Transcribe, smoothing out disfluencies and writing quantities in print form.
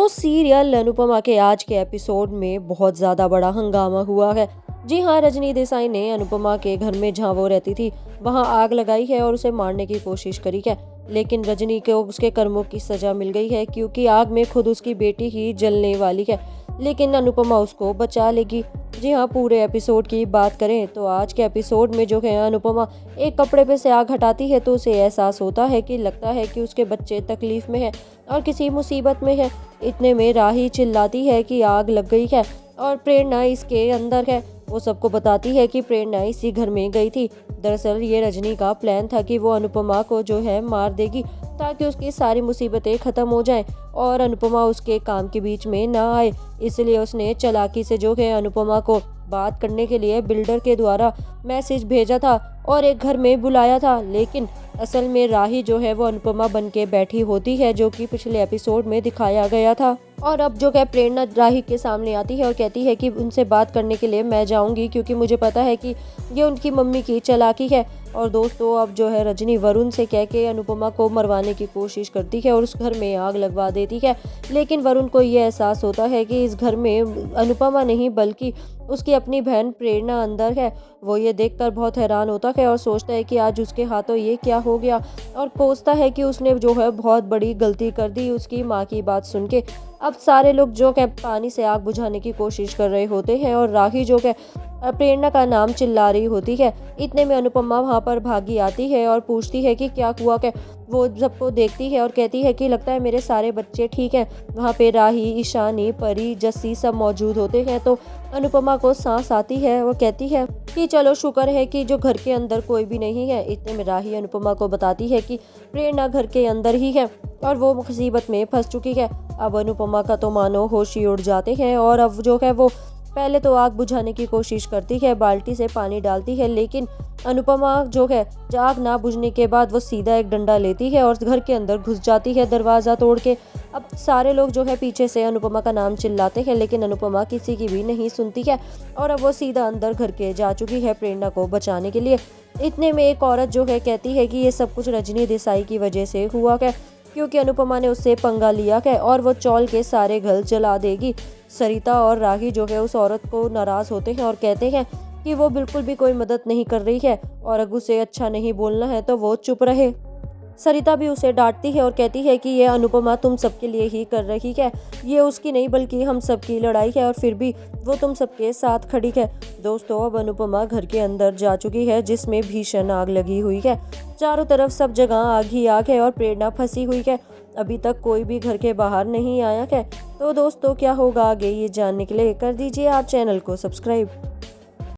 Serial Anupama के आज के एपिसोड में बहुत ज़्यादा बड़ा हंगामा हुआ है। जी हाँ, रजनी देसाई ने अनुपमा के घर में जहाँ वो रहती थी वहाँ आग लगाई है और उसे मारने की कोशिश करी है। लेकिन रजनी को उसके कर्मों की सजा मिल गई है, क्योंकि आग में खुद उसकी बेटी ही जलने वाली है, लेकिन अनुपमा उसको बचा लेगी। जी हाँ, पूरे एपिसोड की बात करें तो आज के एपिसोड में जो है अनुपमा एक कपड़े पे से आग हटाती है तो उसे एहसास होता है कि लगता है कि उसके बच्चे तकलीफ में है और किसी मुसीबत में है। इतने में राही चिल्लाती है कि आग लग गई है और प्रेरणा इसके अंदर है। वो सबको बताती है कि प्रेरणा इसी घर में गई थी। दरअसल ये रजनी का प्लान था कि वो अनुपमा को जो है मार देगी ताकि उसकी सारी मुसीबतें खत्म हो जाएं और अनुपमा उसके काम के बीच में ना आए। इसलिए उसने चालाकी से जो है अनुपमा को बात करने के लिए बिल्डर के द्वारा मैसेज भेजा था और एक घर में बुलाया था। लेकिन असल में राही जो है वो अनुपमा बन के बैठी होती है, जो कि पिछले एपिसोड में दिखाया गया था। और अब जो है प्रेरणा राही के सामने आती है और कहती है कि उनसे बात करने के लिए मैं जाऊंगी, क्योंकि मुझे पता है कि ये उनकी मम्मी की चालाकी है। और दोस्तों, अब जो है रजनी वरुण से कह के अनुपमा को मरवाने की कोशिश करती है और उस घर में आग लगवा देती है। लेकिन वरुण को ये एहसास होता है कि इस घर में अनुपमा नहीं बल्कि उसकी अपनी बहन प्रेरणा अंदर है। वो ये देखकर बहुत हैरान होता है और सोचता है कि आज उसके हाथों ये क्या हो गया, और कोसता है कि उसने जो है बहुत बड़ी गलती कर दी उसकी माँ की बात सुन के। अब सारे लोग जो है पानी से आग बुझाने की कोशिश कर रहे होते हैं और राही जो है प्रेरणा का नाम चिल्ला रही होती है। इतने में अनुपमा वहाँ पर भागी आती है और पूछती है कि क्या हुआ क्या। वो सबको देखती है और कहती है कि लगता है मेरे सारे बच्चे ठीक हैं। वहाँ पे राही, ईशानी, परी, जस्सी सब मौजूद होते हैं। तो अनुपमा को सांस आती है। वो कहती है कि चलो शुक्र है कि जो घर के अंदर कोई भी नहीं है। इतने में राही अनुपमा को बताती है कि प्रेरणा घर के अंदर ही है और वो मुसीबत में फंस चुकी है। अब अनुपमा का तो मानो होश ही उड़ जाते हैं और अब जो है वो पहले तो आग बुझाने की कोशिश करती है, बाल्टी से पानी डालती है, लेकिन अनुपमा जो है आग ना बुझने के बाद वो सीधा एक डंडा लेती है और घर के अंदर घुस जाती है दरवाज़ा तोड़ के। अब सारे लोग जो है पीछे से अनुपमा का नाम चिल्लाते हैं, लेकिन अनुपमा किसी की भी नहीं सुनती है और अब वो सीधा अंदर घर के जा चुकी है प्रेरणा को बचाने के लिए। इतने में एक औरत जो है कहती है कि ये सब कुछ रजनी देसाई की वजह से हुआ है, क्योंकि अनुपमा ने उससे पंगा लिया है और वो चौल के सारे घर जला देगी। सरिता और राही जो है उस औरत को नाराज होते हैं और कहते हैं कि वो बिल्कुल भी कोई मदद नहीं कर रही है और अगर उसे अच्छा नहीं बोलना है तो वो चुप रहे। सरिता भी उसे डांटती है और कहती है कि ये अनुपमा तुम सबके लिए ही कर रही है, ये उसकी नहीं बल्कि हम सबकी लड़ाई है और फिर भी वो तुम सबके साथ खड़ी है। दोस्तों, अब अनुपमा घर के अंदर जा चुकी है जिसमें भीषण आग लगी हुई है। चारों तरफ सब जगह आग ही आग है और प्रेरणा फंसी हुई है। अभी तक कोई भी घर के बाहर नहीं आया है। तो दोस्तों, क्या होगा आगे ये जानने के लिए कर दीजिए आप चैनल को सब्सक्राइब।